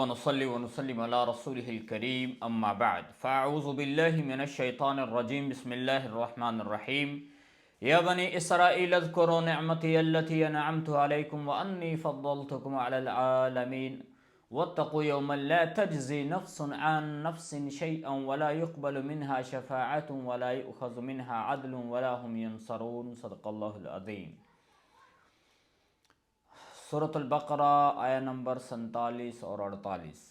ونصلي ونسلم على رسوله الكريم أما بعد فأعوذ بالله من الشيطان الرجيم بسم الله الرحمن الرحيم يا بني إسرائيل اذكروا نعمتي التي أنعمت عليكم وأني فضلتكم على العالمين واتقوا يوما لا تجزي نفس عن نفس شيئا ولا يقبل منها شفاعة ولا يؤخذ منها عدل ولا هم ينصرون صدق الله العظيم۔ سورۃ البقرہ آیا نمبر 47 اور 48۔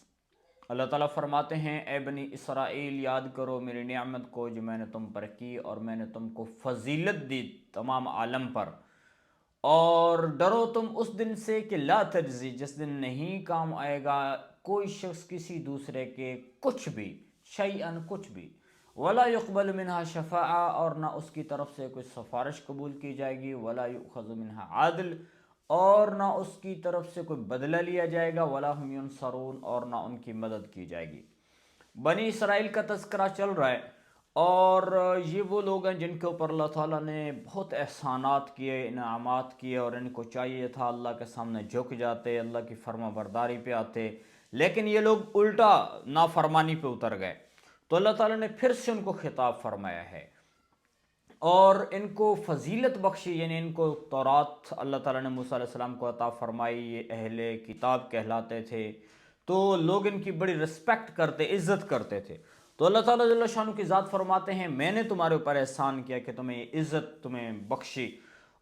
اللہ تعالیٰ فرماتے ہیں اے بنی اسرائیل یاد کرو میری نعمت کو جو میں نے تم پر کی، اور میں نے تم کو فضیلت دی تمام عالم پر، اور ڈرو تم اس دن سے کہ لا تجزی، جس دن نہیں کام آئے گا کوئی شخص کسی دوسرے کے کچھ بھی، شیئن کچھ بھی، ولا یقبل منہا شفاعہ، اور نہ اس کی طرف سے کوئی سفارش قبول کی جائے گی، ولا یؤخذ منہا عدل، اور نہ اس کی طرف سے کوئی بدلہ لیا جائے گا، ولا ہم ینصرون، اور نہ ان کی مدد کی جائے گی۔ بنی اسرائیل کا تذکرہ چل رہا ہے، اور یہ وہ لوگ ہیں جن کے اوپر اللہ تعالیٰ نے بہت احسانات کیے، انعامات کیے، اور ان کو چاہیے تھا اللہ کے سامنے جھک جاتے، اللہ کی فرما برداری پہ آتے، لیکن یہ لوگ الٹا نافرمانی پہ اتر گئے۔ تو اللہ تعالیٰ نے پھر سے ان کو خطاب فرمایا ہے اور ان کو فضیلت بخشی، یعنی ان کو تورات اللہ تعالیٰ نے موسیٰ علیہ السلام کو عطا فرمائی، یہ اہل کتاب کہلاتے تھے، تو لوگ ان کی بڑی رسپیکٹ کرتے، عزت کرتے تھے۔ تو اللہ تعالیٰ جل شانہ کی ذات فرماتے ہیں میں نے تمہارے اوپر احسان کیا کہ تمہیں یہ عزت تمہیں بخشی۔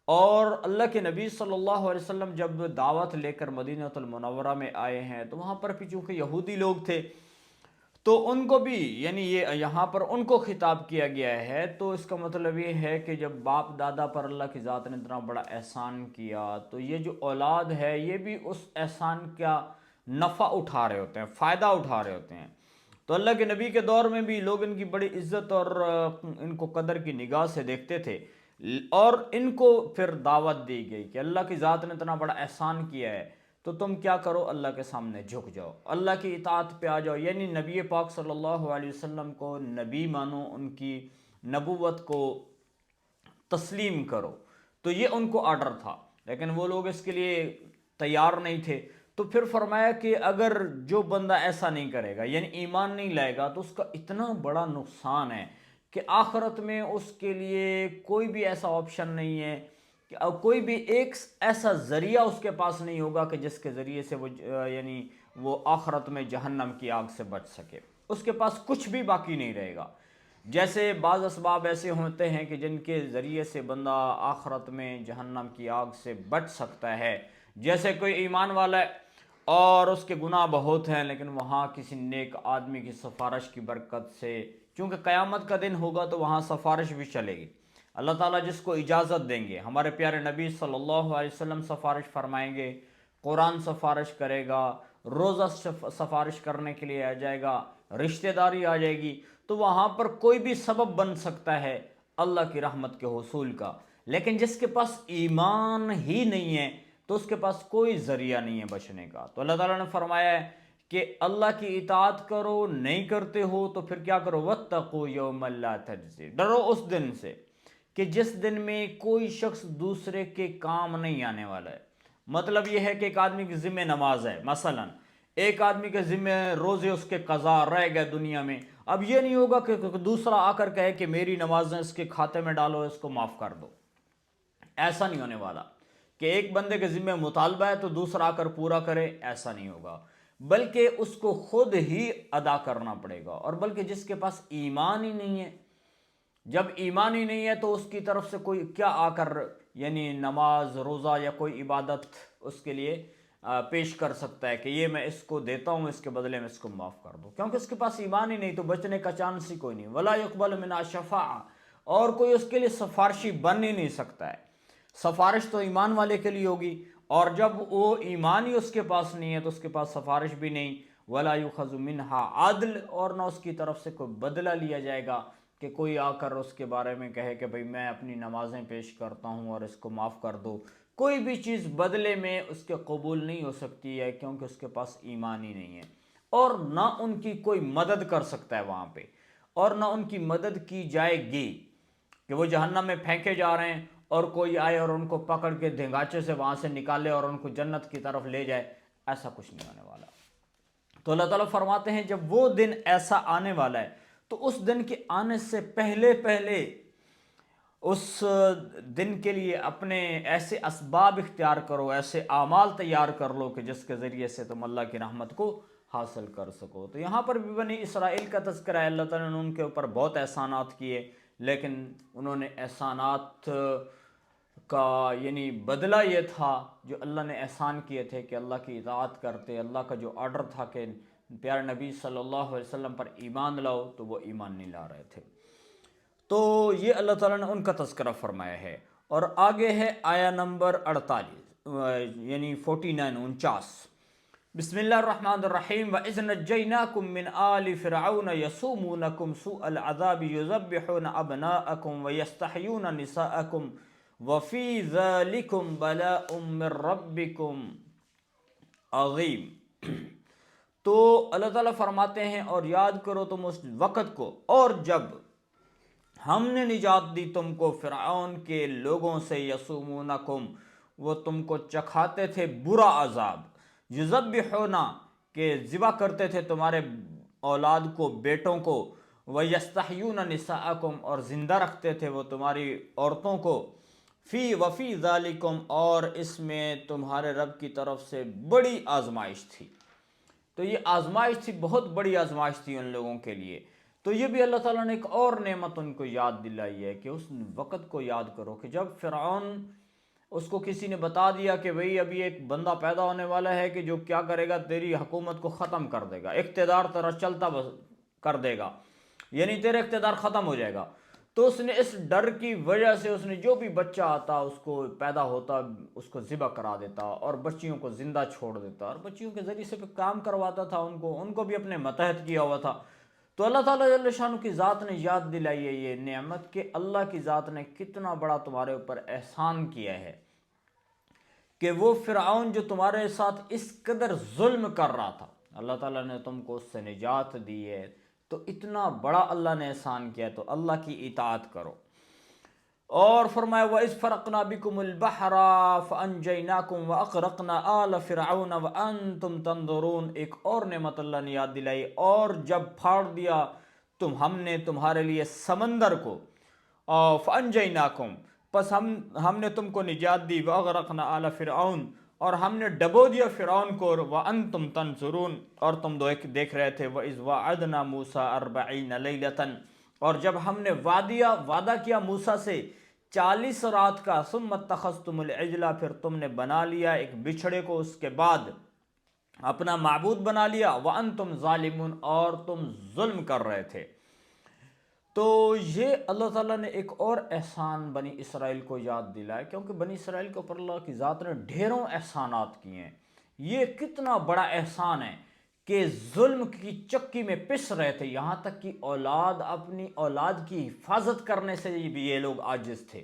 اور اللہ کے نبی صلی اللہ علیہ وسلم جب دعوت لے کر مدینہ المنورہ میں آئے ہیں تو وہاں پر بھی چونکہ یہودی لوگ تھے تو ان کو بھی، یعنی یہ یہاں پر ان کو خطاب کیا گیا ہے، تو اس کا مطلب یہ ہے کہ جب باپ دادا پر اللہ کی ذات نے اتنا بڑا احسان کیا تو یہ جو اولاد ہے یہ بھی اس احسان کا نفع اٹھا رہے ہوتے ہیں، فائدہ اٹھا رہے ہوتے ہیں۔ تو اللہ کے نبی کے دور میں بھی لوگ ان کی بڑی عزت اور ان کو قدر کی نگاہ سے دیکھتے تھے، اور ان کو پھر دعوت دی گئی کہ اللہ کی ذات نے اتنا بڑا احسان کیا ہے تو تم کیا کرو، اللہ کے سامنے جھک جاؤ، اللہ کی اطاعت پہ آ جاؤ، یعنی نبی پاک صلی اللہ علیہ وسلم کو نبی مانو، ان کی نبوت کو تسلیم کرو۔ تو یہ ان کو آرڈر تھا، لیکن وہ لوگ اس کے لیے تیار نہیں تھے۔ تو پھر فرمایا کہ اگر جو بندہ ایسا نہیں کرے گا، یعنی ایمان نہیں لائے گا، تو اس کا اتنا بڑا نقصان ہے کہ آخرت میں اس کے لیے کوئی بھی ایسا آپشن نہیں ہے کہ کوئی بھی ایک ایسا ذریعہ اس کے پاس نہیں ہوگا کہ جس کے ذریعے سے وہ یعنی وہ آخرت میں جہنم کی آگ سے بچ سکے، اس کے پاس کچھ بھی باقی نہیں رہے گا۔ جیسے بعض اسباب ایسے ہوتے ہیں کہ جن کے ذریعے سے بندہ آخرت میں جہنم کی آگ سے بچ سکتا ہے، جیسے کوئی ایمان والا ہے اور اس کے گناہ بہت ہیں، لیکن وہاں کسی نیک آدمی کی سفارش کی برکت سے، چونکہ قیامت کا دن ہوگا تو وہاں سفارش بھی چلے گی، اللہ تعالیٰ جس کو اجازت دیں گے، ہمارے پیارے نبی صلی اللہ علیہ وسلم سفارش فرمائیں گے، قرآن سفارش کرے گا، روزہ سفارش کرنے کے لیے آ جائے گا، رشتہ داری آ جائے گی، تو وہاں پر کوئی بھی سبب بن سکتا ہے اللہ کی رحمت کے حصول کا۔ لیکن جس کے پاس ایمان ہی نہیں ہے تو اس کے پاس کوئی ذریعہ نہیں ہے بچنے کا۔ تو اللہ تعالیٰ نے فرمایا ہے کہ اللہ کی اطاعت کرو، نہیں کرتے ہو تو پھر کیا کرو، وَاتَّقُوا يَوْمًا لَا تَجْزِي، ڈرو اس دن سے کہ جس دن میں کوئی شخص دوسرے کے کام نہیں آنے والا ہے۔ مطلب یہ ہے کہ ایک آدمی کی ذمہ نماز ہے، مثلا ایک آدمی کے ذمہ روزے اس کے قضا رہ گئے دنیا میں، اب یہ نہیں ہوگا کہ دوسرا آ کر کہے کہ میری نمازیں اس کے کھاتے میں ڈالو، اس کو معاف کر دو۔ ایسا نہیں ہونے والا کہ ایک بندے کے ذمہ مطالبہ ہے تو دوسرا آ کر پورا کرے، ایسا نہیں ہوگا، بلکہ اس کو خود ہی ادا کرنا پڑے گا۔ اور بلکہ جس کے پاس ایمان ہی نہیں ہے، جب ایمان ہی نہیں ہے تو اس کی طرف سے کوئی کیا آ کر یعنی نماز، روزہ یا کوئی عبادت اس کے لیے پیش کر سکتا ہے کہ یہ میں اس کو دیتا ہوں، اس کے بدلے میں اس کو معاف کر دو، کیونکہ اس کے پاس ایمان ہی نہیں، تو بچنے کا چانس ہی کوئی نہیں۔ ولا یقبل منہا شفاعہ، اور کوئی اس کے لیے سفارشی بن ہی نہیں سکتا ہے۔ سفارش تو ایمان والے کے لیے ہوگی، اور جب وہ ایمان ہی اس کے پاس نہیں ہے تو اس کے پاس سفارش بھی نہیں۔ ولا یؤخذ منہا عدل، اور نہ اس کی طرف سے کوئی بدلہ لیا جائے گا کہ کوئی آ کر اس کے بارے میں کہے کہ بھئی میں اپنی نمازیں پیش کرتا ہوں اور اس کو معاف کر دو، کوئی بھی چیز بدلے میں اس کے قبول نہیں ہو سکتی ہے، کیونکہ اس کے پاس ایمان ہی نہیں ہے، اور نہ ان کی کوئی مدد کر سکتا ہے وہاں پہ، اور نہ ان کی مدد کی جائے گی کہ وہ جہنم میں پھینکے جا رہے ہیں اور کوئی آئے اور ان کو پکڑ کے دھنگاچے سے وہاں سے نکالے اور ان کو جنت کی طرف لے جائے، ایسا کچھ نہیں ہونے والا۔ تو اللہ تعالیٰ فرماتے ہیں جب وہ دن ایسا آنے والا ہے تو اس دن کے آنے سے پہلے پہلے اس دن کے لیے اپنے ایسے اسباب اختیار کرو، ایسے اعمال تیار کر لو کہ جس کے ذریعے سے تم اللہ کی رحمت کو حاصل کر سکو۔ تو یہاں پر بھی بنی اسرائیل کا تذکرہ ہے، اللہ تعالیٰ نے ان کے اوپر بہت احسانات کیے، لیکن انہوں نے احسانات کا یعنی بدلہ یہ تھا جو اللہ نے احسان کیے تھے کہ اللہ کی اطاعت کرتے، اللہ کا جو آرڈر تھا کہ پیارے نبی صلی اللہ علیہ وسلم پر ایمان لاؤ تو وہ ایمان نہیں لا رہے تھے۔ تو یہ اللہ تعالیٰ نے ان کا تذکرہ فرمایا ہے۔ اور آگے ہے آیا نمبر 48 یعنی 49 بسم اللہ الرحمن الرحیم وَإِذْ نَجَّيْنَاكُم مِّنْ آلِ فِرْعَوْنَ يَسُومُونَكُمْ سُوءَ الْعَذَابِ يُذَبِّحُونَ أَبْنَاءَكُمْ وَيَسْتَحْيُونَ نِسَاءَكُمْ وَفِي ذَلِكُمْ بَلَاءٌ مِّن رَّبِّكُمْ عظیم۔ تو اللہ تعالیٰ فرماتے ہیں اور یاد کرو تم اس وقت کو اور جب ہم نے نجات دی تم کو فرعون کے لوگوں سے، یسومونکم وہ تم کو چکھاتے تھے برا عذاب، یذبحون کہ ذبح کرتے تھے تمہارے اولاد کو، بیٹوں کو، ویستحیون نساءکم اور زندہ رکھتے تھے وہ تمہاری عورتوں کو، وفی ذالکم اور اس میں تمہارے رب کی طرف سے بڑی آزمائش تھی۔ تو یہ آزمائش تھی، بہت بڑی آزمائش تھی ان لوگوں کے لیے۔ تو یہ بھی اللہ تعالیٰ نے ایک اور نعمت ان کو یاد دلائی ہے کہ اس وقت کو یاد کرو کہ جب فرعون اس کو کسی نے بتا دیا کہ بھئی ابھی ایک بندہ پیدا ہونے والا ہے کہ جو کیا کرے گا، تیری حکومت کو ختم کر دے گا، اقتدار تیرا چلتا کر دے گا، یعنی تیرا اقتدار ختم ہو جائے گا۔ تو اس نے اس ڈر کی وجہ سے اس نے جو بھی بچہ آتا اس کو پیدا ہوتا اس کو ذبح کرا دیتا اور بچیوں کو زندہ چھوڑ دیتا اور بچیوں کے ذریعے سے کام کرواتا تھا، ان کو بھی اپنے متحد کیا ہوا تھا۔ تو اللہ تعالیٰ جل شانہ کی ذات نے یاد دلائی ہے یہ نعمت کہ اللہ کی ذات نے کتنا بڑا تمہارے اوپر احسان کیا ہے کہ وہ فرعون جو تمہارے ساتھ اس قدر ظلم کر رہا تھا، اللہ تعالیٰ نے تم کو اس سے نجات دی ہے۔ تو اتنا بڑا اللہ نے احسان کیا تو اللہ کی اطاعت کرو۔ اور فرمایا وَإِذْ فَرَقْنَا بِكُمُ الْبَحْرَ فَأَنْجَيْنَاكُمْ وَأَغْرَقْنَا آلَ فِرْعَوْنَ وَأَنْتُمْ تَنْظُرُونَ، ایک اور نعمت اللہ نے یاد دلائی، اور جب پھاڑ دیا ہم نے تمہارے لیے سمندر کو، فَأَنْجَيْنَاكُمْ پس ہم نے تم کو نجات دی، وَأَغْرَقْنَا آلَ فِرْعَوْنَ اور ہم نے ڈبو دیا فرعون کو، وَأَنْتُمْ تَنْظُرُونَ اور تم دیکھ رہے تھے، وَإِذْ وَعَدْنَا مُوسَىٰ 40 لَيْلَةً اور جب ہم نے وعدہ کیا موسیٰ سے 40 رات کا، ثم اتخذتم العجل پھر تم نے بنا لیا ایک بچھڑے کو، اس کے بعد اپنا معبود بنا لیا، وانتم ظالمون اور تم ظلم کر رہے تھے۔ تو یہ اللہ تعالیٰ نے ایک اور احسان بنی اسرائیل کو یاد دلایا، کیونکہ بنی اسرائیل کے اوپر اللہ کی ذات نے ڈھیروں احسانات کیے ہیں۔ یہ کتنا بڑا احسان ہے کہ ظلم کی چکی میں پس رہے تھے، یہاں تک کہ اپنی اولاد کی حفاظت کرنے سے بھی یہ لوگ عاجز تھے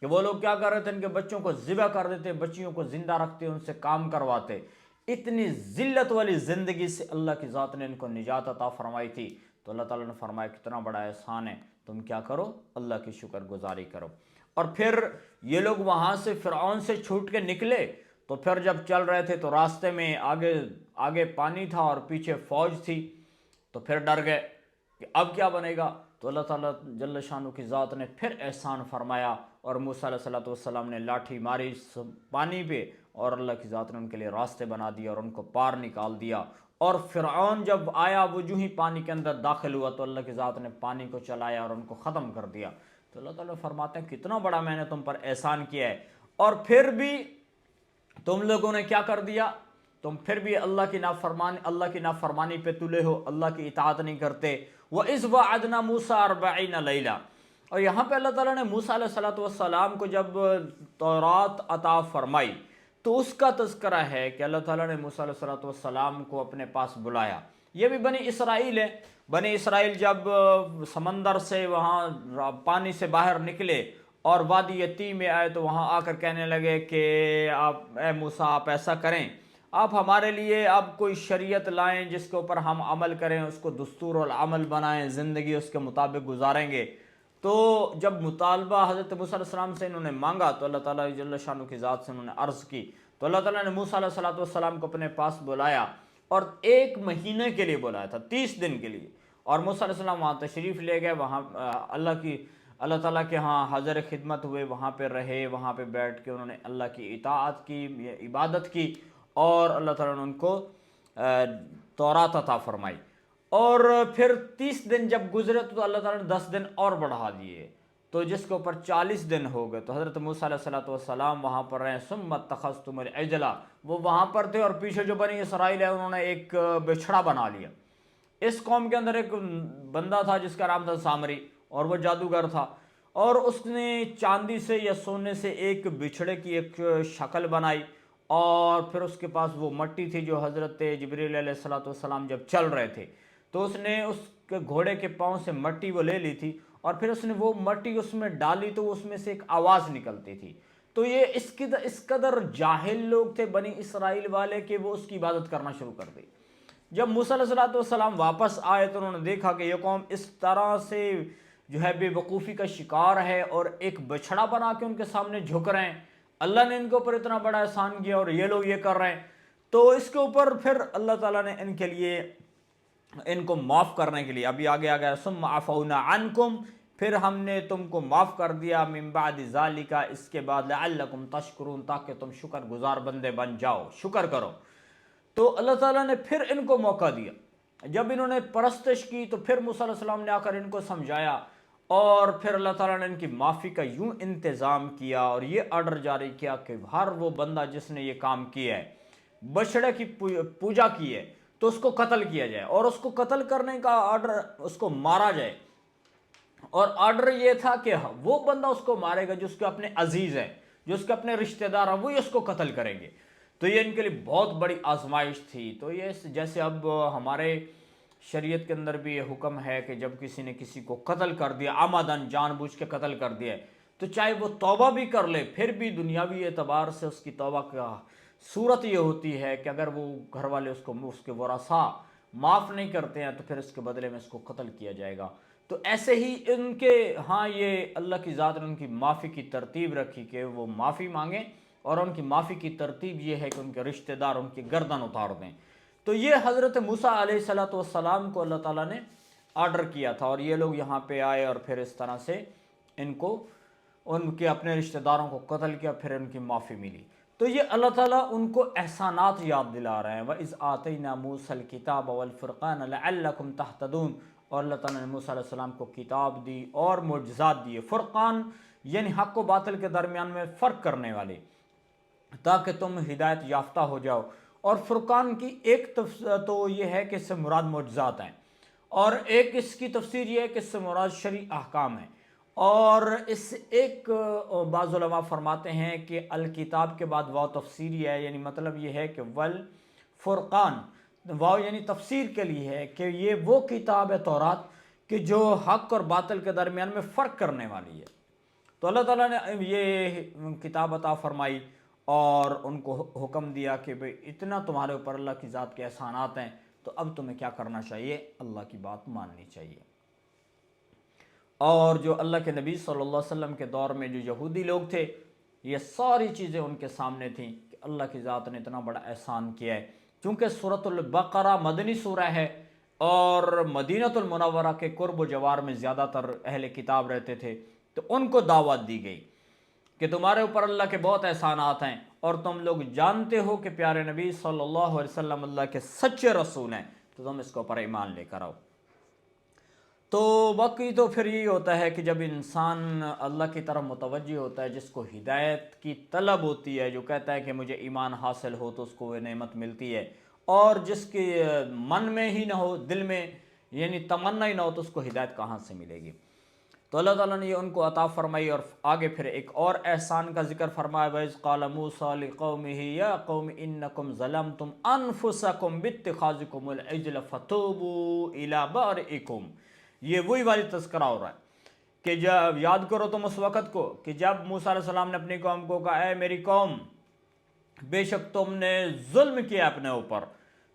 کہ وہ لوگ کیا کر رہے تھے، ان کے بچوں کو ذبح کر دیتے، بچیوں کو زندہ رکھتے، ان سے کام کرواتے۔ اتنی ذلت والی زندگی سے اللہ کی ذات نے ان کو نجات عطا فرمائی تھی۔ تو اللہ تعالیٰ نے فرمایا کتنا بڑا احسان ہے، تم کیا کرو، اللہ کی شکر گزاری کرو۔ اور پھر یہ لوگ وہاں سے فرعون سے چھوٹ کے نکلے، تو پھر جب چل رہے تھے تو راستے میں آگے پانی تھا اور پیچھے فوج تھی، تو پھر ڈر گئے کہ اب کیا بنے گا۔ تو اللہ تعالیٰ جل شانہ کی ذات نے پھر احسان فرمایا اور موسیٰ علیہ السلام نے لاٹھی ماری پانی پہ اور اللہ کی ذات نے ان کے لیے راستے بنا دیا اور ان کو پار نکال دیا۔ اور فرعون جب آیا وہ جو ہی پانی کے اندر داخل ہوا تو اللہ کی ذات نے پانی کو چلایا اور ان کو ختم کر دیا۔ تو اللہ تعالیٰ فرماتے ہیں کتنا بڑا میں نے تم پر احسان کیا ہے، اور پھر بھی تم لوگوں نے کیا کر دیا، تم پھر بھی اللہ کی نافرمانی پہ تلے ہو، اللہ کی اطاعت نہیں کرتے۔ وَإِذْ وَعَدْنَا مُوسَىٰ 40 لَيْلَةً اور یہاں پہ اللہ تعالیٰ نے موسیٰ علیہ السلام کو جب تورات عطا فرمائی تو اس کا تذکرہ ہے کہ اللہ تعالیٰ نے موسیٰ علیہ السلام کو اپنے پاس بلایا۔ یہ بھی بنی اسرائیل ہے، بنی اسرائیل جب سمندر سے وہاں پانی سے باہر نکلے اور وادی یتی میں آئے تو وہاں آ کر کہنے لگے کہ اے موسیٰ آپ ایسا کریں، آپ ہمارے لیے آپ کوئی شریعت لائیں جس کے اوپر ہم عمل کریں، اس کو دستور العمل بنائیں، زندگی اس کے مطابق گزاریں گے۔ تو جب مطالبہ حضرت موسیٰ علیہ السلام سے انہوں نے مانگا تو اللہ تعالیٰ جل شانہ کی ذات سے انہوں نے عرض کی، تو اللہ تعالیٰ نے موسیٰ علیہ السلام کو اپنے پاس بلایا اور 1 مہینے کے لیے بلایا تھا، 30 دن کے لیے۔ اور موسیٰ علیہ السلام وہاں تشریف لے گئے، وہاں اللہ تعالیٰ کے ہاں حاضر خدمت ہوئے، وہاں پہ رہے، وہاں پہ بیٹھ کے انہوں نے اللہ کی اطاعت کی، عبادت کی، اور اللہ تعالیٰ نے ان کو تورات عطا فرمائی۔ اور پھر 30 دن جب گزرے تو اللہ تعالیٰ نے 10 دن اور بڑھا دیے، تو جس کے اوپر 40 دن ہو گئے۔ تو حضرت موسیٰ علیہ السلام وہاں پر رہے، ثم اتخذتم العجل، وہ وہاں پر تھے، اور پیچھے جو بنی اسرائیل ہے انہوں نے ایک بچھڑا بنا لیا۔ اس قوم کے اندر ایک بندہ تھا جس کا نام تھا سامری، اور وہ جادوگر تھا، اور اس نے چاندی سے یا سونے سے ایک بچھڑے کی ایک شکل بنائی، اور پھر اس کے پاس وہ مٹی تھی جو حضرت جبریل علیہ السلام جب چل رہے تھے تو اس نے اس کے گھوڑے کے پاؤں سے مٹی وہ لے لی تھی، اور پھر اس نے وہ مٹی اس میں ڈالی تو اس میں سے ایک آواز نکلتی تھی۔ تو یہ اس قدر جاہل لوگ تھے بنی اسرائیل والے کہ وہ اس کی عبادت کرنا شروع کر دی۔ جب موسیٰ علیہ السلام واپس آئے تو انہوں نے دیکھا کہ یہ قوم اس طرح سے جو ہے بے وقوفی کا شکار ہے، اور ایک بچھڑا بنا کے ان کے سامنے جھک رہے ہیں۔ اللہ نے ان کے اوپر اتنا بڑا احسان کیا اور یہ لوگ یہ کر رہے ہیں۔ تو اس کے اوپر پھر اللہ تعالیٰ نے ان کے لیے، ان کو معاف کرنے کے لیے، ابھی آگے آ گیا ثم عفونا عنکم، پھر ہم نے تم کو معاف کر دیا، من بعد ذالک، اس کے بعد، لعلکم تشکرون، تاکہ تم شکر گزار بندے بن جاؤ، شکر کرو۔ تو اللہ تعالیٰ نے پھر ان کو موقع دیا، جب انہوں نے پرستش کی تو پھر موسیٰ علیہ السلام نے آ کر ان کو سمجھایا، اور پھر اللہ تعالیٰ نے ان کی معافی کا یوں انتظام کیا اور یہ آرڈر جاری کیا کہ ہر وہ بندہ جس نے یہ کام کیا ہے، بچڑے کی پوجا کی ہے، تو اس کو قتل کیا جائے، اور اس کو قتل کرنے کا آرڈر، اس کو مارا جائے۔ اور آرڈر یہ تھا کہ وہ بندہ اس کو مارے گا جو اس کے اپنے عزیز ہیں، جو اس کے اپنے رشتہ دار ہیں، وہی اس کو قتل کریں گے۔ تو یہ ان کے لیے بہت بڑی آزمائش تھی۔ تو یہ جیسے اب ہمارے شریعت کے اندر بھی یہ حکم ہے کہ جب کسی نے کسی کو قتل کر دیا، عمدن جان بوجھ کے قتل کر دیا، تو چاہے وہ توبہ بھی کر لے، پھر بھی دنیاوی اعتبار سے اس کی توبہ کا صورت یہ ہوتی ہے کہ اگر وہ گھر والے اس کے ورثاء معاف نہیں کرتے ہیں تو پھر اس کے بدلے میں اس کو قتل کیا جائے گا۔ تو ایسے ہی ان کے ہاں یہ اللہ کی ذات نے ان کی معافی کی ترتیب رکھی کہ وہ معافی مانگیں، اور ان کی معافی کی ترتیب یہ ہے کہ ان کے رشتہ دار ان کی گردن اتار دیں۔ تو یہ حضرت موسیٰ علیہ السلام کو اللہ تعالیٰ نے آرڈر کیا تھا، اور یہ لوگ یہاں پہ آئے اور پھر اس طرح سے ان کو، ان کے اپنے رشتہ داروں کو قتل کیا، پھر ان کی معافی ملی۔ تو یہ اللہ تعالیٰ ان کو احسانات یاد دلا رہے ہیں، وَإِذْ آتَيْنَا مُوسَى الْكِتَابَ وَالْفُرْقَانَ لَعَلَّكُمْ تَهْتَدُونَ، اور اللہ تعالیٰ نے موسیٰ علیہ السلام کو کتاب دی اور معجزات دیے۔ فرقان یعنی حق و باطل کے درمیان میں فرق کرنے والے، تاکہ تم ہدایت یافتہ ہو جاؤ۔ اور فرقان کی ایک تو یہ ہے کہ اس سے مراد معجزات ہیں، اور ایک اس کی تفسیر یہ ہے کہ اس سے مراد شرعی احکام ہیں۔ اور اس ایک بعض علماء فرماتے ہیں کہ الکتاب کے بعد واو تفسیری ہے، یعنی مطلب یہ ہے کہ والفرقان، واو یعنی تفسیر کے لیے ہے کہ یہ وہ کتاب ہے تورات کہ جو حق اور باطل کے درمیان میں فرق کرنے والی ہے۔ تو اللہ تعالیٰ نے یہ کتاب عطا فرمائی اور ان کو حکم دیا کہ بھئی اتنا تمہارے اوپر اللہ کی ذات کے احسانات ہیں، تو اب تمہیں کیا کرنا چاہیے؟ اللہ کی بات ماننی چاہیے۔ اور جو اللہ کے نبی صلی اللہ علیہ وسلم کے دور میں جو یہودی لوگ تھے، یہ ساری چیزیں ان کے سامنے تھیں کہ اللہ کی ذات نے اتنا بڑا احسان کیا ہے۔ چونکہ سورۃ البقرہ مدنی سورہ ہے، اور مدینۃ المنورہ کے قرب و جوار میں زیادہ تر اہل کتاب رہتے تھے، تو ان کو دعوت دی گئی کہ تمہارے اوپر اللہ کے بہت احسانات ہیں، اور تم لوگ جانتے ہو کہ پیارے نبی صلی اللہ علیہ وسلم اللہ کے سچے رسول ہیں، تو تم اس کے اوپر ایمان لے کر آؤ۔ تو باقی تو پھر یہی ہوتا ہے کہ جب انسان اللہ کی طرف متوجہ ہوتا ہے، جس کو ہدایت کی طلب ہوتی ہے، جو کہتا ہے کہ مجھے ایمان حاصل ہو تو اس کو وہ نعمت ملتی ہے، اور جس کے من میں ہی نہ ہو، دل میں یعنی تمنا ہی نہ ہو، تو اس کو ہدایت کہاں سے ملے گی؟ تو اللہ تعالیٰ نے یہ ان کو عطا فرمائی، اور آگے پھر ایک اور احسان کا ذکر فرمایا، وَإِذْ قَالَ مُوسَىٰ لِقَوْمِهِ يَا قَوْمِ إِنَّكُمْ ظَلَمْتُمْ أَنفُسَكُمْ بِاتِّخَاذِكُمُ الْعِجْلَ فَتُوبُوا إِلَىٰ بَارِئِكُمْ۔ یہ وہی والی تذکرہ ہو رہا ہے کہ جب یاد کرو تم اس وقت کو کہ جب موسیٰ علیہ السلام نے اپنی قوم کو کہا، اے میری قوم، بے شک تم نے ظلم کیا اپنے اوپر،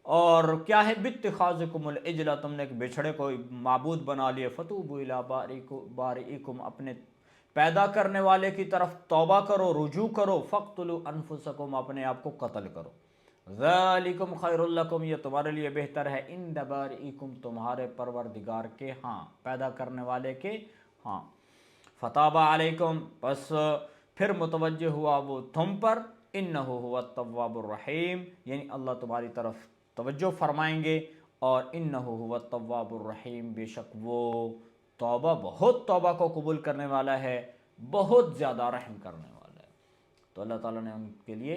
اور کیا ہے؟ باتخاذکم العجل، تم نے ایک بچھڑے کو معبود بنا لیے، فتوبوا الی بارئکم، اپنے پیدا کرنے والے کی طرف توبہ کرو، رجوع کرو، فقتلوا انفسکم، اپنے آپ کو قتل کرو۔ ذالکم خیر لکم، یہ تمہارے لیے بہتر ہے، عند بارئکم، تمہارے پروردگار کے ہاں، پیدا کرنے والے کے ہاں، فتاب علیکم، پس پھر متوجہ ہوا وہ تم پر، انہ هو التواب الرحیم، یعنی اللہ تمہاری طرف توجہ فرمائیں گے، اور انہ هو التواب الرحیم، بے شک وہ توبہ، بہت توبہ کو قبول کرنے والا ہے، بہت زیادہ رحم کرنے والا ہے۔ تو اللہ تعالیٰ نے ان کے لیے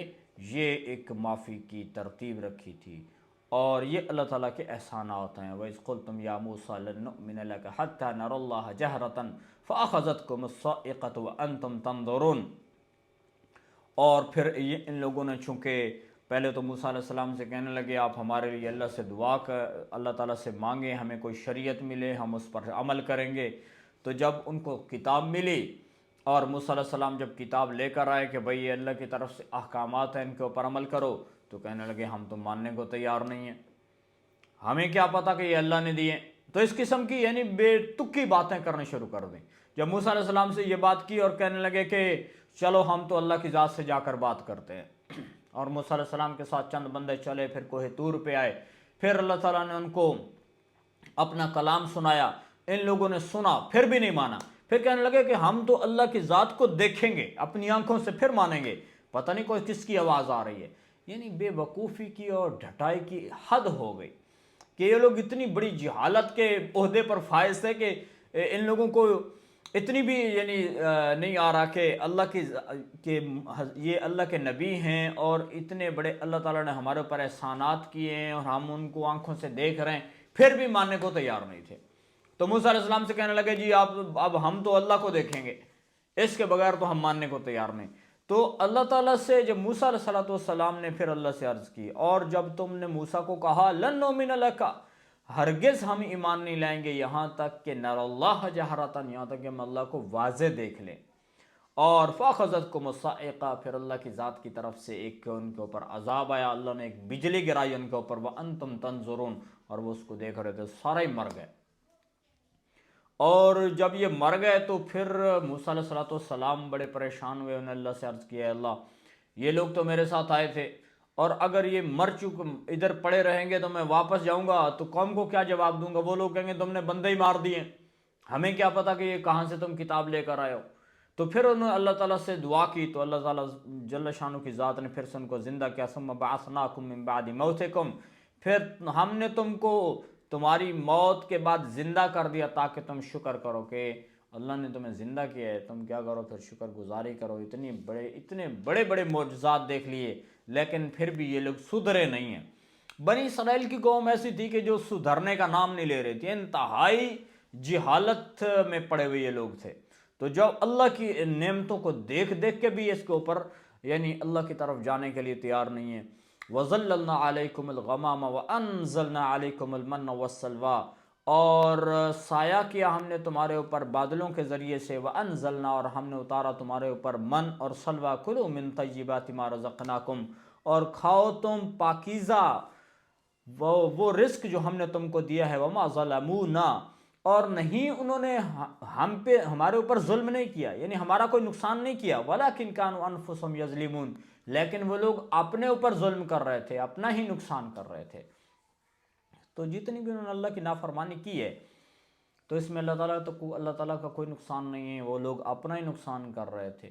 یہ ایک معافی کی ترتیب رکھی تھی، اور یہ اللہ تعالیٰ کے احسانات ہیں۔ وَإِذْ قُلْتُمْ يَا مُوسَىٰ لَن نُّؤْمِنَ لَكَ حَتَّىٰ نَرَى اللَّهَ جَهْرَةً فَأَخَذَتْكُمُ الصَّاعِقَةُ وَأَنتُمْ تَنظُرُونَ۔ اور پھر یہ ان لوگوں نے چونکہ پہلے تو موسیٰ علیہ السلام سے کہنے لگے آپ ہمارے لیے اللہ سے دعا کر، اللہ تعالیٰ سے مانگیں، ہمیں کوئی شریعت ملے، ہم اس پر عمل کریں گے۔ تو جب ان کو کتاب ملی، اور موسیٰ علیہ السلام جب کتاب لے کر آئے کہ بھئی یہ اللہ کی طرف سے احکامات ہیں، ان کے اوپر عمل کرو، تو کہنے لگے ہم تو ماننے کو تیار نہیں ہیں، ہمیں کیا پتہ کہ یہ اللہ نے دیے۔ تو اس قسم کی یعنی بے تکی باتیں کرنے شروع کر دیں۔ جب موسیٰ علیہ السلام سے یہ بات کی اور کہنے لگے کہ چلو ہم تو اللہ کی ذات سے جا کر بات کرتے ہیں، اور موسیٰ علیہ السلام کے ساتھ چند بندے چلے، پھر کوہ طور پہ آئے، پھر اللہ تعالیٰ نے ان کو اپنا کلام سنایا، ان لوگوں نے سنا، پھر بھی نہیں مانا، پھر کہنے لگے کہ ہم تو اللہ کی ذات کو دیکھیں گے اپنی آنکھوں سے پھر مانیں گے، پتہ نہیں کوئی کس کی آواز آ رہی ہے۔ یعنی بے وقوفی کی اور ڈھٹائی کی حد ہو گئی کہ یہ لوگ اتنی بڑی جہالت کے عہدے پر فائز تھے کہ ان لوگوں کو اتنی بھی یعنی نہیں آ رہا کہ اللہ کہ یہ اللہ کے نبی ہیں، اور اتنے بڑے اللہ تعالیٰ نے ہمارے اوپر احسانات کیے ہیں اور ہم ان کو آنکھوں سے دیکھ رہے ہیں، پھر بھی ماننے کو تیار نہیں تھے۔ تو موسیٰ علیہ السلام سے کہنے لگے جی اب ہم تو اللہ کو دیکھیں گے، اس کے بغیر تو ہم ماننے کو تیار نہیں۔ تو اللہ تعالیٰ سے جب موسیٰ علیہ السلام نے پھر اللہ سے عرض کی، اور جب تم نے موسیٰ کو کہا لن نؤمن لک، ہرگز ہم ایمان نہیں لائیں گے یہاں تک کہ نر اللہ جہرتاً، یہاں تک کہ ہم اللہ کو واضح دیکھ لیں، اور فاخذتکم الصاعقہ، پھر اللہ کی ذات کی طرف سے ایک ان کے اوپر عذاب آیا، اللہ نے ایک بجلی گرائی ان کے اوپر، وانتم تنظرون، اور وہ اس کو دیکھ رہے تھے، سارے ہی مر گئے۔ اور جب یہ مر گئے تو پھر موسیٰ علیہ السلام بڑے پریشان ہوئے، انہوں نے اللہ سے عرض کیا، اللہ یہ لوگ تو میرے ساتھ آئے تھے، اور اگر یہ مر چکے ادھر پڑے رہیں گے تو میں واپس جاؤں گا تو قوم کو کیا جواب دوں گا؟ وہ لوگ کہیں گے تم نے بندے ہی مار دیے، ہمیں کیا پتہ کہ یہ کہاں سے تم کتاب لے کر آئے ہو۔ تو پھر انہوں نے اللہ تعالیٰ سے دعا کی، تو اللہ تعالیٰ جل شانہ کی ذات نے پھر سے ان کو زندہ کیا، ثم بعثناکم من بعد موتکم، پھر ہم نے تم کو تمہاری موت کے بعد زندہ کر دیا تاکہ تم شکر کرو کہ اللہ نے تمہیں زندہ کیا ہے، تم کیا کرو پھر شکر گزاری کرو۔ اتنے بڑے بڑے معجزات دیکھ لیے، لیکن پھر بھی یہ لوگ سدھرے نہیں ہیں۔ بنی اسرائیل کی قوم ایسی تھی کہ جو سدھرنے کا نام نہیں لے رہی تھی، انتہائی جہالت میں پڑے ہوئے یہ لوگ تھے۔ تو جب اللہ کی نعمتوں کو دیکھ دیکھ کے بھی اس کے اوپر یعنی اللہ کی طرف جانے کے لیے تیار نہیں ہیں۔ وَظَلَّلْنَا عَلَيْكُمُ الْغَمَامَ وَأَنزَلْنَا عَلَيْكُمُ الْمَنَّ وَالسَّلْوَىٰ، اور سایہ کیا ہم نے تمہارے اوپر بادلوں کے ذریعے سے، وَأَنزَلْنَا، اور ہم نے اتارا تمہارے اوپر من اور سلویٰ، کُلُوا مِن طَیِّبَاتِ مَا رَزَقْنَاکُمْ، اور کھاؤ تم پاکیزہ وہ رزق جو ہم نے تم کو دیا ہے، وَمَا ظَلَمُونَا، اور نہیں انہوں نے ہم پہ ہمارے اوپر ظلم نہیں کیا، یعنی ہمارا کوئی نقصان نہیں کیا، وَلَٰكِن كَانُوا أَنفُسَهُمْ يَظْلِمُونَ، لیکن وہ لوگ اپنے اوپر ظلم کر رہے تھے، اپنا ہی نقصان کر رہے تھے۔ تو جتنی بھی انہوں نے اللہ کی نافرمانی کی ہے تو اس میں اللہ تعالیٰ کا کوئی نقصان نہیں ہے، وہ لوگ اپنا ہی نقصان کر رہے تھے۔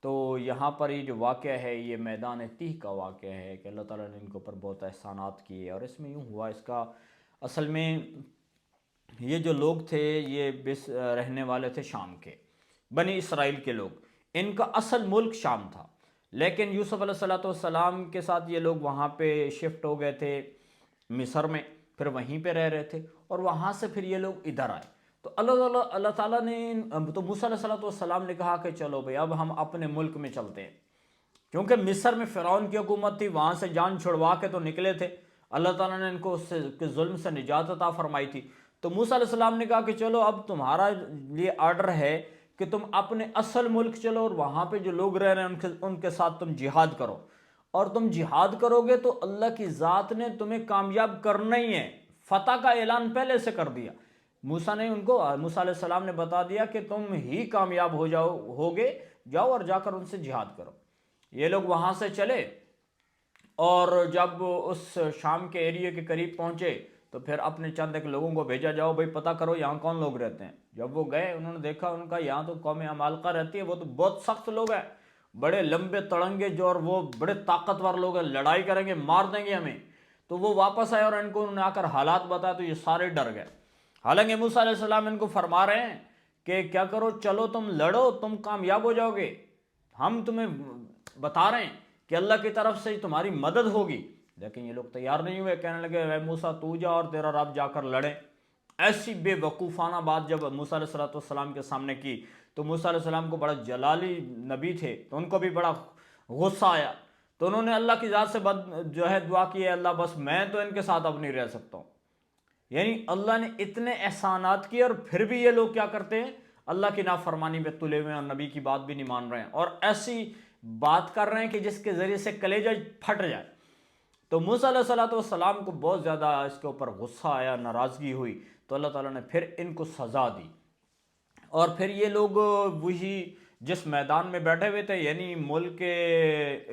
تو یہاں پر یہ جو واقعہ ہے یہ میدان تیہ کا واقعہ ہے کہ اللہ تعالیٰ نے ان کے اوپر بہت احسانات کیے، اور اس میں یوں ہوا، اس کا اصل میں یہ جو لوگ تھے یہ رہنے والے تھے شام کے، بنی اسرائیل کے لوگ، ان کا اصل ملک شام تھا، لیکن یوسف علیہ السلام کے ساتھ یہ لوگ وہاں پہ شفٹ ہو گئے تھے مصر میں، پھر وہیں پہ رہ رہے تھے، اور وہاں سے پھر یہ لوگ ادھر آئے۔ تو اللہ تعالیٰ نے تو موسیٰ علیہ السلام نے کہا کہ چلو بھئی اب ہم اپنے ملک میں چلتے ہیں، کیونکہ مصر میں فرعون کی حکومت تھی، وہاں سے جان چھڑوا کے تو نکلے تھے، اللہ تعالیٰ نے ان کو اس کے ظلم سے نجات عطا فرمائی تھی۔ تو موسیٰ علیہ السلام نے کہا کہ چلو اب تمہارا یہ آرڈر ہے کہ تم اپنے اصل ملک چلو، اور وہاں پہ جو لوگ رہ رہے ہیں ان کے ساتھ تم جہاد کرو، اور تم جہاد کرو گے تو اللہ کی ذات نے تمہیں کامیاب کرنا ہی ہے، فتح کا اعلان پہلے سے کر دیا۔ موسیٰ علیہ السلام نے بتا دیا کہ تم ہی کامیاب ہوگے، جاؤ اور جا کر ان سے جہاد کرو۔ یہ لوگ وہاں سے چلے، اور جب اس شام کے ایریے کے قریب پہنچے تو پھر اپنے چند ایک لوگوں کو بھیجا، جاؤ بھائی پتہ کرو یہاں کون لوگ رہتے ہیں۔ جب وہ گئے انہوں نے دیکھا، ان کا یہاں تو قوم عمالقہ رہتی ہے، وہ تو بہت سخت لوگ ہیں، بڑے لمبے تڑنگے جو، اور وہ بڑے طاقتور لوگ ہیں، لڑائی کریں گے، مار دیں گے ہمیں۔ تو وہ واپس آئے اور ان کو انہوں نے آ کر حالات بتایا تو یہ سارے ڈر گئے۔ حالانکہ موسیٰ علیہ السلام ان کو فرما رہے ہیں کہ کیا کرو، چلو تم لڑو، تم کامیاب ہو جاؤ گے، ہم تمہیں بتا رہے ہیں کہ اللہ کی طرف سے تمہاری مدد ہوگی۔ لیکن یہ لوگ تیار نہیں ہوئے، کہنے لگے اے موسیٰ تو جا اور تیرا رب جا کر لڑے۔ ایسی بے وقوفانہ بات جب موسیٰ علیہ السلام کے سامنے کی تو موسیٰ علیہ السلام کو بڑا جلالی نبی تھے تو ان کو بھی بڑا غصہ آیا، تو انہوں نے اللہ کی ذات سے جو ہے دعا کی ہے، اللہ بس میں تو ان کے ساتھ اب نہیں رہ سکتا ہوں۔ یعنی اللہ نے اتنے احسانات کیے اور پھر بھی یہ لوگ کیا کرتے ہیں، اللہ کی نافرمانی میں تلے ہوئے ہیں اور نبی کی بات بھی نہیں مان رہے ہیں، اور ایسی بات کر رہے ہیں کہ جس کے ذریعے سے کلیجہ پھٹ جائے۔ تو موسیٰ علیہ السلام کو بہت زیادہ اس کے اوپر غصہ آیا، ناراضگی ہوئی، تو اللہ تعالیٰ نے پھر ان کو سزا دی۔ اور پھر یہ لوگ وہی جس میدان میں بیٹھے ہوئے تھے، یعنی ملک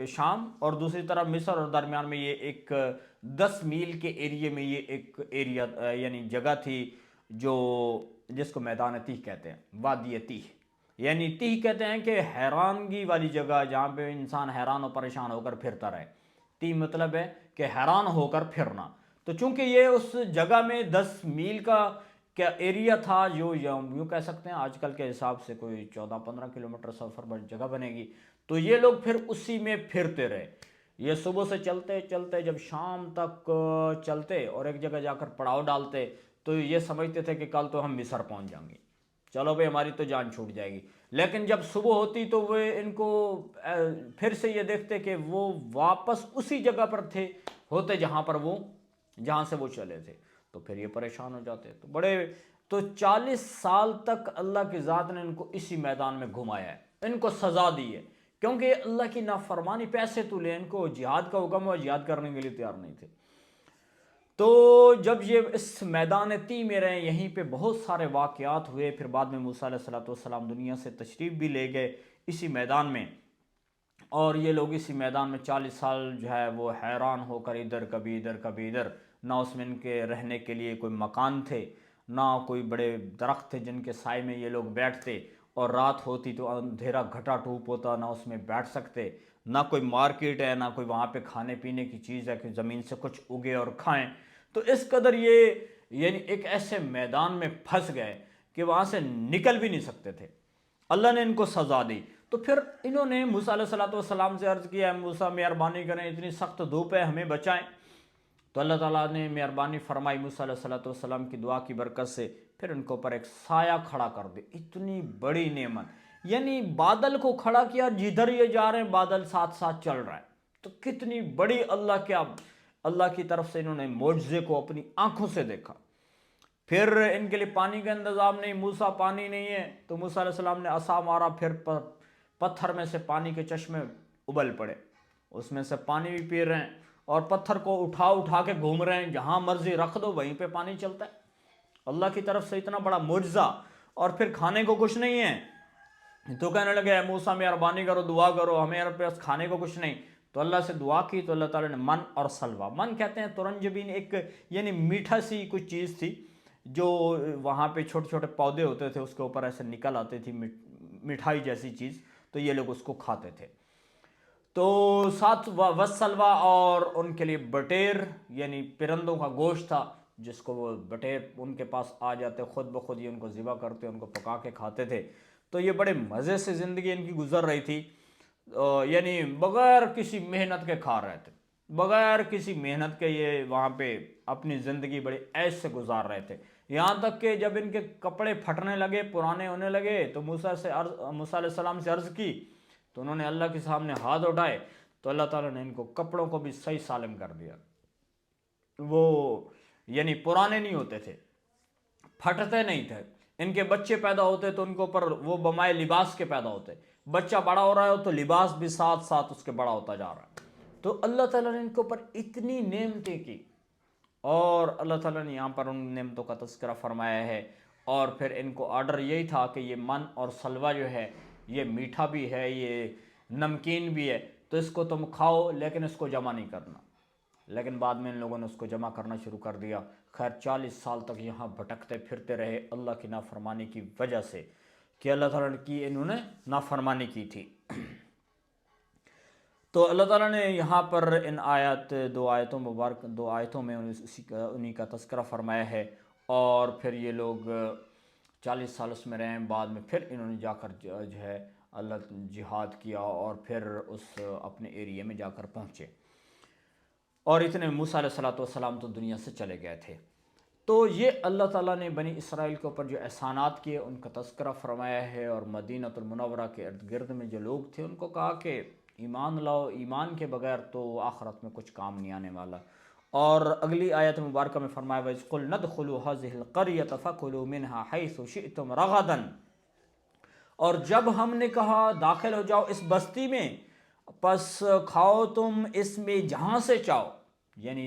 شام اور دوسری طرف مصر، اور درمیان میں یہ ایک 10 میل کے ایریے میں یہ ایک ایریا یعنی جگہ تھی جو جس کو میدان تیہ کہتے ہیں، وادی تیہ۔ یعنی تیہ کہتے ہیں کہ حیرانگی والی جگہ، جہاں پہ انسان حیران و پریشان ہو کر پھرتا رہے۔ تیہ مطلب ہے کہ حیران ہو کر پھرنا۔ تو چونکہ یہ اس جگہ میں 10 میل کا کیا ایریا تھا، جو یوں کہہ سکتے ہیں آج کل کے حساب سے کوئی 14-15 کلومیٹر سفر پر جگہ بنے گی، تو یہ لوگ پھر اسی میں پھرتے رہے۔ یہ صبح سے چلتے چلتے جب شام تک چلتے اور ایک جگہ جا کر پڑاؤ ڈالتے تو یہ سمجھتے تھے کہ کل تو ہم مصر پہنچ جائیں گے، چلو بھئی ہماری تو جان چھوٹ جائے گی۔ لیکن جب صبح ہوتی تو وہ ان کو پھر سے یہ دیکھتے کہ وہ واپس اسی جگہ پر تھے ہوتے جہاں سے وہ چلے تھے، تو پھر یہ پریشان ہو جاتے۔ تو 40 سال تک اللہ کی ذات نے ان کو اسی میدان میں گھمایا ہے، ان کو سزا دی ہے، کیونکہ یہ اللہ کی نافرمانی پیسے تو لے، ان کو جہاد کا حکم ہوا، جہاد کرنے کے لیے تیار نہیں تھے۔ تو جب یہ اس میدان تیہ میں رہے، یہیں پہ بہت سارے واقعات ہوئے، پھر بعد میں موسیٰ علیہ السلام دنیا سے تشریف بھی لے گئے اسی میدان میں، اور یہ لوگ اسی میدان میں 40 سال جو ہے وہ حیران ہو کر ادھر کبھی ادھر کبھی ادھر، نہ اس میں ان کے رہنے کے لیے کوئی مکان تھے، نہ کوئی بڑے درخت تھے جن کے سائے میں یہ لوگ بیٹھتے، اور رات ہوتی تو اندھیرا گھٹا ٹوپ ہوتا، نہ اس میں بیٹھ سکتے، نہ کوئی مارکیٹ ہے، نہ کوئی وہاں پہ کھانے پینے کی چیز ہے کہ زمین سے کچھ اگے اور کھائیں۔ تو اس قدر یہ یعنی ایک ایسے میدان میں پھنس گئے کہ وہاں سے نکل بھی نہیں سکتے تھے۔ اللہ نے ان کو سزا دی۔ تو پھر انہوں نے موسیٰ علیہ السلام سے عرض کیا، موسیٰ مہربانی کریں، اتنی سخت دھوپ ہے، ہمیں بچائیں۔ تو اللہ تعالیٰ نے مہربانی فرمائی، موسیٰ علیہ السلام کی دعا کی برکت سے پھر ان کو اوپر ایک سایہ کھڑا کر دے۔ اتنی بڑی نعمت، یعنی بادل کو کھڑا کیا، جدھر یہ جا رہے ہیں بادل ساتھ ساتھ چل رہا ہے۔ تو کتنی بڑی اللہ کی طرف سے انہوں نے معجزے کو اپنی آنکھوں سے دیکھا۔ پھر ان کے لیے پانی کا انتظام نہیں، موسیٰ پانی نہیں ہے، تو موسیٰ علیہ السلام نے عصا مارا، پھر پتھر میں سے پانی کے چشمے ابل پڑے، اس میں سے پانی بھی پی رہے ہیں، اور پتھر کو اٹھا کے گھوم رہے ہیں، جہاں مرضی رکھ دو وہیں پہ پانی چلتا ہے۔ اللہ کی طرف سے اتنا بڑا معجزہ، اور پھر کھانے کو کچھ نہیں ہے، تو کہنے لگے اے موسیٰ مہربانی کرو، دعا کرو، ہمیں پاس کھانے کو کچھ نہیں۔ تو اللہ سے دعا کی تو اللہ تعالیٰ نے من اور سلوہ، من کہتے ہیں ترنجبین، ایک یعنی میٹھا سی کچھ چیز تھی جو وہاں پہ چھوٹے چھوٹے پودے ہوتے تھے، اس کے اوپر ایسے نکل آتی تھی مٹھائی جیسی چیز، تو یہ لوگ اس کو کھاتے تھے۔ تو ساتھ وسلوا، اور ان کے لیے بٹیر یعنی پرندوں کا گوشت تھا، جس کو وہ بٹیر ان کے پاس آ جاتے، خود بخود یہ ان کو ذبح کرتے، ان کو پکا کے کھاتے تھے۔ تو یہ بڑے مزے سے زندگی ان کی گزر رہی تھی، یعنی بغیر کسی محنت کے کھا رہے تھے، بغیر کسی محنت کے یہ وہاں پہ اپنی زندگی بڑے عیش سے گزار رہے تھے۔ یہاں تک کہ جب ان کے کپڑے پھٹنے لگے، پرانے ہونے لگے، تو موسیٰ علیہ السلام سے عرض کی، تو انہوں نے اللہ کے سامنے ہاتھ اٹھائے، تو اللہ تعالیٰ نے ان کو کپڑوں کو بھی صحیح سالم کر دیا۔ وہ یعنی پرانے نہیں ہوتے تھے، پھٹتے نہیں تھے۔ ان کے بچے پیدا ہوتے تو ان کے اوپر وہ بمائے لباس کے پیدا ہوتے، بچہ بڑا ہو رہا ہے تو لباس بھی ساتھ ساتھ اس کے بڑا ہوتا جا رہا ہے۔ تو اللہ تعالیٰ نے ان کے اوپر اتنی نعمتیں کی، اور اللہ تعالیٰ نے یہاں پر ان نعمتوں کا تذکرہ فرمایا ہے، اور پھر ان کو آرڈر یہی تھا کہ یہ من اور سلوہ جو ہے یہ میٹھا بھی ہے، یہ نمکین بھی ہے، تو تو اس کو تم کھاؤ لیکن اس کو جمع نہیں کرنا۔ لیکن بعد میں ان لوگوں نے اس کو جمع کرنا شروع کر دیا۔ خیر 40 سال تک یہاں بھٹکتے پھرتے رہے اللہ کی نافرمانی کی وجہ سے، کہ اللہ تعالیٰ کی انہوں نے نافرمانی کی تھی۔ تو اللہ تعالیٰ نے یہاں پر ان دو آیتوں میں انہی کا تذکرہ فرمایا ہے، اور پھر یہ لوگ 40 سال اس میں رہے، بعد میں پھر انہوں نے جا کر جو ہے اللہ جہاد کیا، اور پھر اس اپنے ایریے میں جا کر پہنچے، اور اتنے میں موسیٰ علیہ السلام تو دنیا سے چلے گئے تھے۔ تو یہ اللہ تعالیٰ نے بنی اسرائیل کے اوپر جو احسانات کیے ان کا تذکرہ فرمایا ہے، اور مدینہ المنورہ کے ارد گرد میں جو لوگ تھے ان کو کہا کہ ایمان لاؤ، ایمان کے بغیر تو آخرت میں کچھ کام نہیں آنے والا۔ اور اگلی آیت مبارکہ میں فرمایا وَإِذْ قُلْنَا ادْخُلُوا هَٰذِهِ الْقَرْيَةَ فَكُلُوا مِنْهَا حَيْثُ شِئْتُمْ رَغَدًا، اور جب ہم نے کہا داخل ہو جاؤ اس بستی میں، پس کھاؤ تم اس میں جہاں سے چاہو، یعنی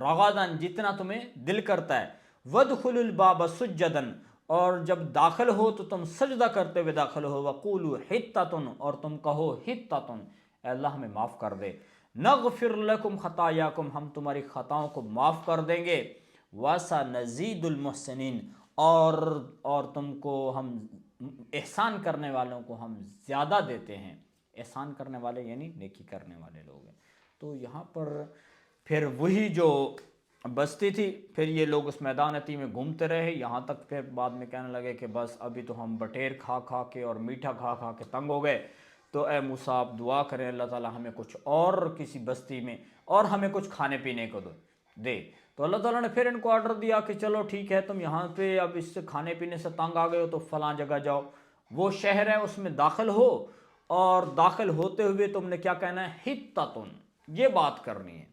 رغداً جتنا تمہیں دل کرتا ہے، وَادْخُلُوا الْبَابَ سُجَّدًا، اور جب داخل ہو تو تم سجدہ کرتے ہوئے داخل ہو، وَقُولُوا حِطَّةٌ، اور تم کہو حِطَّةٌ، اے اللہ ہمیں معاف کر دے، نغفر لکم خطایاکم، ہم تمہاری خطاؤں کو معاف کر دیں گے، وَسَنَزِيدُ الْمُحْسِنِينَ، اور تم کو ہم احسان کرنے والوں کو ہم زیادہ دیتے ہیں۔ احسان کرنے والے یعنی نیکی کرنے والے لوگ ہیں۔ تو یہاں پر پھر وہی جو بستی تھی، پھر یہ لوگ اس میدان عتیم میں گھومتے رہے، یہاں تک پھر بعد میں کہنے لگے کہ بس ابھی تو ہم بٹیر کھا کھا کے اور میٹھا کھا کھا کے تنگ ہو گئے، تو اے موسیٰ آپ دعا کریں اللہ تعالیٰ ہمیں کچھ اور کسی بستی میں اور ہمیں کچھ کھانے پینے کو دے۔ تو اللہ تعالیٰ نے پھر ان کو آرڈر دیا کہ چلو ٹھیک ہے، تم یہاں پہ اب اس سے کھانے پینے سے تنگ آ گئے ہو تو فلاں جگہ جاؤ، وہ شہر ہے اس میں داخل ہو، اور داخل ہوتے ہوئے تم نے کیا کہنا ہے، حِطَّةٌ، یہ بات کرنی ہے۔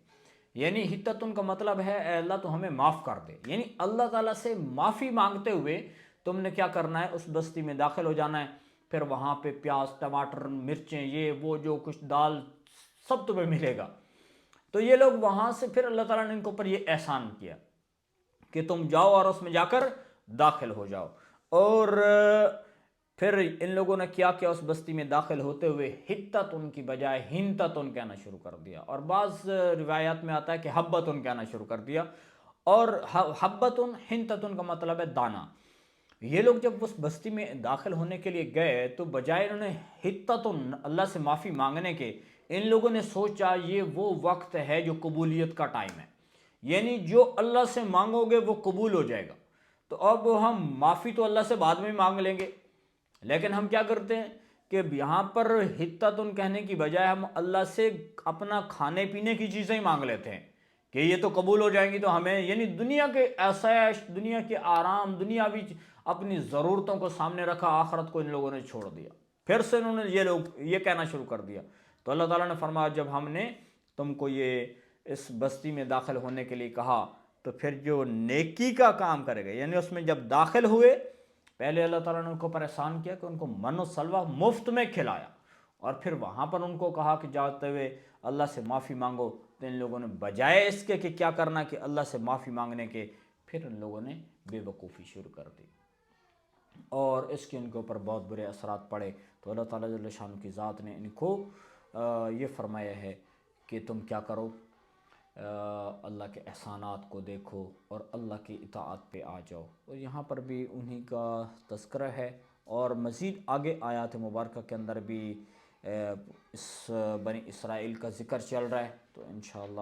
یعنی حِطَّةٌ کا مطلب ہے اے اللہ تو ہمیں معاف کر دے، یعنی اللہ تعالیٰ سے معافی مانگتے ہوئے تم نے کیا کرنا ہے، اس بستی میں داخل ہو جانا ہے، پھر وہاں پہ پیاز ٹماٹر مرچیں یہ وہ جو کچھ دال سب تمہیں ملے گا۔ تو یہ لوگ وہاں سے پھر اللہ تعالیٰ نے ان کے اوپر یہ احسان کیا کہ تم جاؤ اور اس میں جا کر داخل ہو جاؤ، اور پھر ان لوگوں نے کیا اس بستی میں داخل ہوتے ہوئے حِطَّةٌ کی بجائے حِنطَةٌ کہنا شروع کر دیا، اور بعض روایات میں آتا ہے کہ حَبَّةٌ کہنا شروع کر دیا، اور حَبَّةٌ حِنطَةٌ کا مطلب ہے دانہ۔ یہ لوگ جب اس بستی میں داخل ہونے کے لیے گئے تو بجائے انہوں نے حِطَّةٌ اللہ سے معافی مانگنے کے، ان لوگوں نے سوچا یہ وہ وقت ہے جو قبولیت کا ٹائم ہے، یعنی جو اللہ سے مانگو گے وہ قبول ہو جائے گا، تو اب ہم معافی تو اللہ سے بعد میں مانگ لیں گے، لیکن ہم کیا کرتے ہیں کہ یہاں پر حِطَّةٌ کہنے کی بجائے ہم اللہ سے اپنا کھانے پینے کی چیزیں ہی مانگ لیتے ہیں کہ یہ تو قبول ہو جائیں گی تو ہمیں، یعنی دنیا کے عیش، دنیا کے آرام، دنیاوی اپنی ضرورتوں کو سامنے رکھا، آخرت کو ان لوگوں نے چھوڑ دیا۔ پھر سے انہوں نے یہ لوگ یہ کہنا شروع کر دیا، تو اللہ تعالیٰ نے فرمایا جب ہم نے تم کو یہ اس بستی میں داخل ہونے کے لیے کہا تو پھر جو نیکی کا کام کرے گا، یعنی اس میں جب داخل ہوئے پہلے اللہ تعالیٰ نے ان کو پریشان کیا کہ ان کو من و سلوہ مفت میں کھلایا، اور پھر وہاں پر ان کو کہا کہ جاتے ہوئے اللہ سے معافی مانگو، تو ان لوگوں نے بجائے اس کے کہ کیا کرنا کہ اللہ سے معافی مانگنے کے، پھر ان لوگوں نے بے وقوفی شروع کر دی، اور اس کے ان کے اوپر بہت برے اثرات پڑے۔ تو اللہ تعالیٰ جل شانہ کی ذات نے ان کو یہ فرمایا ہے کہ تم کیا کرو، اللہ کے احسانات کو دیکھو اور اللہ کی اطاعت پہ آ جاؤ، اور یہاں پر بھی انہی کا تذکرہ ہے، اور مزید آگے آیات مبارکہ کے اندر بھی اس بنی اسرائیل کا ذکر چل رہا ہے، تو انشاءاللہ